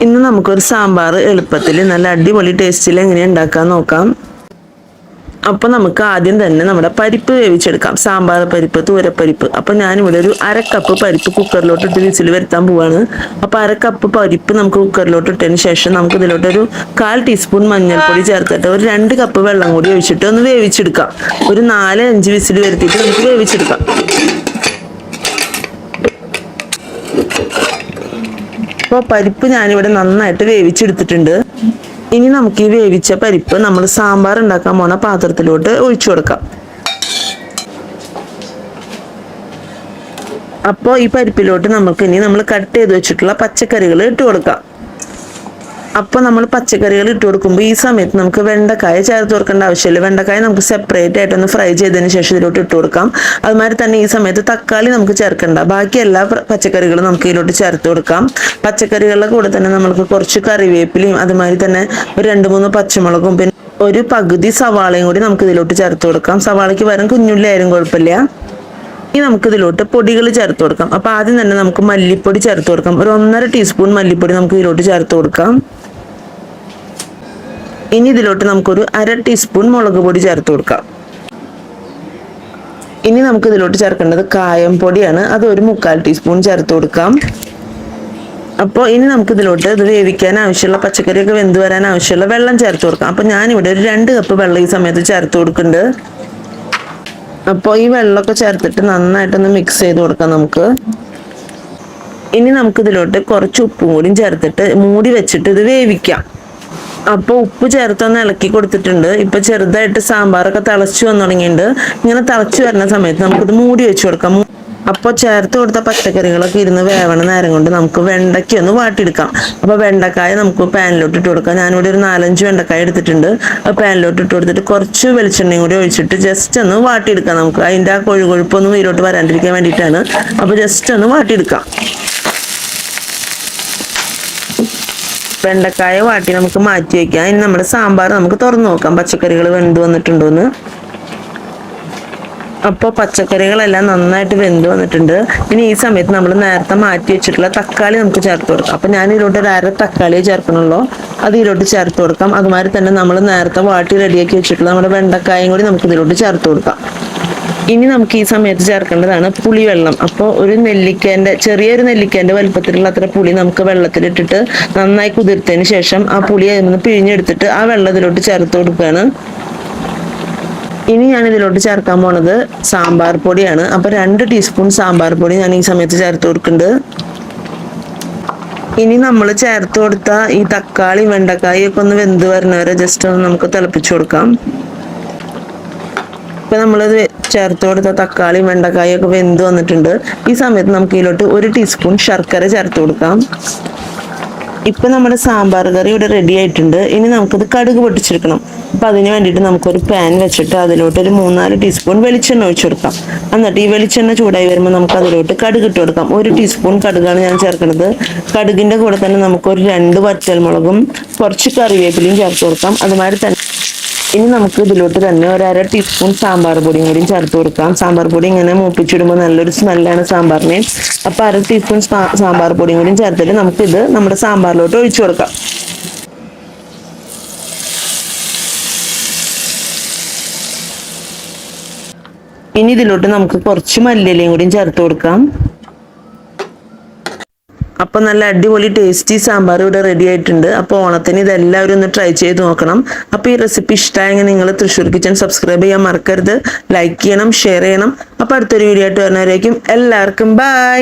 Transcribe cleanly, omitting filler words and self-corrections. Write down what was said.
ഇന്ന് നമുക്കൊരു സാമ്പാർ എളുപ്പത്തിൽ നല്ല അടിപൊളി ടേസ്റ്റിൽ എങ്ങനെ ഉണ്ടാക്കാൻ നോക്കാം. അപ്പോൾ നമുക്ക് ആദ്യം തന്നെ നമ്മുടെ പരിപ്പ് വേവിച്ചെടുക്കാം. സാമ്പാർ പരിപ്പ്, തൂരപ്പരിപ്പ്. അപ്പോൾ ഞാനിവിടെ ഒരു 1/2 കപ്പ് പരിപ്പ് കുക്കറിലോട്ട് ഇട്ട് വിസിൽ വരുത്താൻ പോവാണ്. അപ്പോൾ 1/2 കപ്പ് പരിപ്പ് നമുക്ക് കുക്കറിലോട്ട് ഇട്ടതിന് ശേഷം നമുക്ക് ഇതിലോട്ട് ഒരു 1/4 ടീസ്പൂൺ മഞ്ഞൾപ്പൊടി ചേർത്തിട്ട് ഒരു 2 കപ്പ് വെള്ളം കൂടി ഒഴിച്ചിട്ട് ഒന്ന് വേവിച്ചെടുക്കാം. ഒരു 4-5 വിസിൽ വരുത്തിയിട്ട് നമുക്ക് വേവിച്ചെടുക്കാം. അപ്പോൾ പരിപ്പ് ഞാനിവിടെ നന്നായിട്ട് വേവിച്ചെടുത്തിട്ടുണ്ട്. ഇനി നമുക്ക് ഈ വേവിച്ച പരിപ്പ് നമ്മൾ സാമ്പാർ ഉണ്ടാക്കാൻ പോണ പാത്രത്തിലോട്ട് ഒഴിച്ചു കൊടുക്കാം. അപ്പോൾ ഈ പരിപ്പിലോട്ട് ഇനി നമ്മൾ കട്ട് ചെയ്ത് വെച്ചിട്ടുള്ള പച്ചക്കറികൾ ഇട്ട് കൊടുക്കാം. അപ്പോൾ നമ്മൾ പച്ചക്കറികൾ ഇട്ട് കൊടുക്കുമ്പോൾ ഈ സമയത്ത് നമുക്ക് വെണ്ടക്കായ ചേർത്ത് കൊടുക്കേണ്ട ആവശ്യമില്ല. വെണ്ടക്കായ നമുക്ക് സെപ്പറേറ്റ് ആയിട്ടൊന്ന് ഫ്രൈ ചെയ്തതിന് ശേഷം ഇതിലോട്ട് ഇട്ട് കൊടുക്കാം. അതുമാതിരി തന്നെ ഈ സമയത്ത് തക്കാളി നമുക്ക് ചേർക്കണ്ട. ബാക്കി എല്ലാ പച്ചക്കറികളും നമുക്ക് ഇതിലോട്ട് ചേർത്ത് കൊടുക്കാം. പച്ചക്കറികളുടെ കൂടെ തന്നെ നമുക്ക് കുറച്ച് കറിവേപ്പിലയും അതുമാതിരി തന്നെ ഒരു 2-3 പച്ചമുളകും പിന്നെ ഒരു പകുതി സവാളയും കൂടി നമുക്ക് ഇതിലോട്ട് ചേർത്ത് കൊടുക്കാം. സവാളയ്ക്ക് പകരം കുഞ്ഞുള്ളി ആയാലും കുഴപ്പമില്ല. ഇനി നമുക്ക് ഇതിലോട്ട് പൊടികൾ ചേർത്ത് കൊടുക്കാം. അപ്പോൾ ആദ്യം തന്നെ നമുക്ക് മല്ലിപ്പൊടി ചേർത്ത് കൊടുക്കാം. ഒരു 1.5 ടീസ്പൂൺ മല്ലിപ്പൊടി നമുക്ക് ഇതിലോട്ട് ചേർത്ത് കൊടുക്കാം. ഇനി ഇതിലോട്ട് നമുക്കൊരു 1/2 ടീസ്പൂൺ മുളക് പൊടി ചേർത്ത് കൊടുക്കാം. ഇനി നമുക്ക് ഇതിലോട്ട് ചേർക്കേണ്ടത് കായം പൊടിയാണ്. അത് ഒരു 1/4 ടീസ്പൂൺ ചേർത്ത് കൊടുക്കാം. അപ്പോൾ ഇനി നമുക്ക് ഇതിലോട്ട് ഇത് വേവിക്കാൻ ആവശ്യമുള്ള പച്ചക്കറിയൊക്കെ വെന്ത് വരാൻ ആവശ്യമുള്ള വെള്ളം ചേർത്ത് കൊടുക്കാം. അപ്പോൾ ഞാനിവിടെ ഒരു 2 കപ്പ് വെള്ളം ഈ സമയത്ത് ചേർത്ത് കൊടുക്കുന്നുണ്ട്. അപ്പോൾ ഈ വെള്ളമൊക്കെ ചേർത്തിട്ട് നന്നായിട്ടൊന്ന് മിക്സ് ചെയ്ത് കൊടുക്കാം നമുക്ക്. ഇനി നമുക്ക് ഇതിലോട്ട് കുറച്ച് ഉപ്പും കൂടി ചേർത്തിട്ട് മൂടി വെച്ചിട്ട് ഇത് വേവിക്കാം. അപ്പോൾ ഉപ്പ് ചേർത്തൊന്ന് ഇളക്കി കൊടുത്തിട്ടുണ്ട്. ഇപ്പൊ ചെറുതായിട്ട് സാമ്പാറൊക്കെ തിളച്ചു വന്നു തുടങ്ങിയിട്ടുണ്ട്. ഇങ്ങനെ തിളച്ചു വരുന്ന സമയത്ത് നമുക്കിത് മൂടി വെച്ച് കൊടുക്കാം. അപ്പോൾ ചേർത്ത് കൊടുത്ത പച്ചക്കറികളൊക്കെ ഇരുന്ന് വേവണ നേരം കൊണ്ട് നമുക്ക് വെണ്ടയ്ക്ക ഒന്ന് വാട്ടിയെടുക്കാം. അപ്പോൾ വെണ്ടക്കായ നമുക്ക് പാനിലോട്ട് ഇട്ട് കൊടുക്കാം. ഞാനിവിടെ ഒരു 4-5 വെണ്ടക്കായ എടുത്തിട്ടുണ്ട്. പാനിലോട്ട് ഇട്ട് കൊടുത്തിട്ട് കുറച്ച് വെളിച്ചെണ്ണയും കൂടി ഒഴിച്ചിട്ട് ജസ്റ്റ് ഒന്ന് വാട്ടിയെടുക്കാം. നമുക്ക് അതിൻ്റെ ആ കൊഴുകൊഴുപ്പൊന്നും ഇതിലോട്ട് വരാണ്ടിരിക്കാൻ വേണ്ടിയിട്ടാണ്. അപ്പോൾ ജസ്റ്റ് ഒന്ന് വാട്ടിയെടുക്കാം. വെണ്ടക്കായ വാട്ടി നമുക്ക് മാറ്റി വയ്ക്കാം. ഇനി നമ്മുടെ സാമ്പാർ നമുക്ക് തുറന്നു നോക്കാം പച്ചക്കറികൾ വെന്ത് വന്നിട്ടുണ്ടോന്ന്. അപ്പോൾ പച്ചക്കറികളെല്ലാം നന്നായിട്ട് വെന്ത് വന്നിട്ടുണ്ട്. ഇനി ഈ സമയത്ത് നമ്മൾ നേരത്തെ മാറ്റി വെച്ചിട്ടുള്ള തക്കാളി നമുക്ക് ചേർത്ത് കൊടുക്കാം. അപ്പോൾ ഞാൻ ഇതിലോട്ട് ഒരു 1/2 തക്കാളിയെ ചേർക്കണുള്ളൂ. അത് ഇതിലോട്ട് ചേർത്ത് കൊടുക്കാം. അതുമാതിരി തന്നെ നമ്മൾ നേരത്തെ വാട്ടി റെഡിയാക്കി വെച്ചിട്ടുള്ള നമ്മുടെ വെണ്ടക്കായും കൂടി നമുക്ക് ഇതിലോട്ട് ചേർത്ത് കൊടുക്കാം. ഇനി നമുക്ക് ഈ സമയത്ത് ചേർക്കേണ്ടതാണ് പുളിവെള്ളം. അപ്പോൾ ചെറിയൊരു നെല്ലിക്കേന്റെ വലുപ്പത്തിലുള്ള അത്ര പുളി നമുക്ക് വെള്ളത്തിലിട്ടിട്ട് നന്നായി കുതിർത്തതിന് ശേഷം ആ പുളി അതിൽ പിഴിഞ്ഞെടുത്തിട്ട് ആ വെള്ളം ഇതിലോട്ട് ചേർത്ത് കൊടുക്കുകയാണ്. ഇനി ഞാൻ ഇതിലോട്ട് ചേർക്കാൻ പോണത് സാമ്പാർ പൊടിയാണ്. അപ്പോൾ 2 ടീസ്പൂൺ സാമ്പാർ പൊടി ഞാൻ ഈ സമയത്ത് ചേർത്ത് കൊടുക്കുന്നുണ്ട്. ഇനി നമ്മൾ ചേർത്ത് കൊടുത്ത ഈ തക്കാളി വെണ്ടക്കായും ഒക്കെ ഒന്ന് വെന്ത് വരുന്നവരെ ജസ്റ്റ് ഒന്ന് നമുക്ക് തിളപ്പിച്ചു കൊടുക്കാം. ഇപ്പൊ നമ്മളത് ചേർത്ത് കൊടുത്ത തക്കാളി വെണ്ടക്കായും ഒക്കെ വെന്ത് വന്നിട്ടുണ്ട്. ഈ സമയത്ത് നമുക്ക് ഇതിലോട്ട് 1 ടീസ്പൂൺ ശർക്കര ചേർത്ത് കൊടുക്കാം. ഇപ്പൊ നമ്മുടെ സാമ്പാർ കറി ഇവിടെ റെഡി ആയിട്ടുണ്ട്. ഇനി നമുക്കത് കടുക് പൊട്ടിച്ചെടുക്കണം. അപ്പൊ അതിന് വേണ്ടിയിട്ട് നമുക്കൊരു പാൻ വെച്ചിട്ട് അതിലോട്ട് ഒരു 3-4 ടീസ്പൂൺ വെളിച്ചെണ്ണ ഒഴിച്ചു കൊടുക്കാം. എന്നിട്ട് ഈ വെളിച്ചെണ്ണ ചൂടായി വരുമ്പോൾ നമുക്ക് അതിലോട്ട് കടുക് ഇട്ട് കൊടുക്കാം. 1 ടീസ്പൂൺ കടുകാണ് ഞാൻ ചേർക്കുന്നത്. കടുകിന്റെ കൂടെ തന്നെ നമുക്കൊരു 2 വറ്റൽമുളകും കുറച്ച് കറിവേപ്പിലയും ചേർത്ത് കൊടുക്കാം. അതുമാതിരി തന്നെ ഇനി നമുക്ക് ഇതിലോട്ട് തന്നെ ഒരു 1/2 ടീസ്പൂൺ സാമ്പാർ പൊടിയും കൂടി ചേർത്ത് കൊടുക്കാം. സാമ്പാർ പൊടി ഇങ്ങനെ മൂപ്പിച്ചിടുമ്പോൾ നല്ലൊരു സ്മെല്ലാണ് സാമ്പാറിന്. അപ്പോൾ 1/2 ടീസ്പൂൺ സാമ്പാർ പൊടിയും കൂടി ചേർത്തിട്ട് നമുക്കിത് നമ്മുടെ സാമ്പാറിലോട്ട് ഒഴിച്ചു കൊടുക്കാം. ഇനി ഇതിലോട്ട് നമുക്ക് കുറച്ച് മല്ലിയിലയും കൂടി ചേർത്ത് കൊടുക്കാം. അപ്പോൾ നല്ല അടിപൊളി ടേസ്റ്റി സാമ്പാർ ഇവിടെ റെഡി ആയിട്ടുണ്ട്. അപ്പോൾ ഓണത്തിന് ഇതെല്ലാവരും ഒന്ന് ട്രൈ ചെയ്ത് നോക്കണം. അപ്പോൾ ഈ റെസിപ്പി ഇഷ്ടമായെങ്കിൽ നിങ്ങൾ തൃശ്ശൂർ കിച്ചൺ സബ്സ്ക്രൈബ് ചെയ്യാൻ മറക്കരുത്. ലൈക്ക് ചെയ്യണം, ഷെയർ ചെയ്യണം. അപ്പോൾ അടുത്തൊരു വീഡിയോ ആയിട്ട് വരുന്നവരേക്കും എല്ലാവർക്കും ബൈ.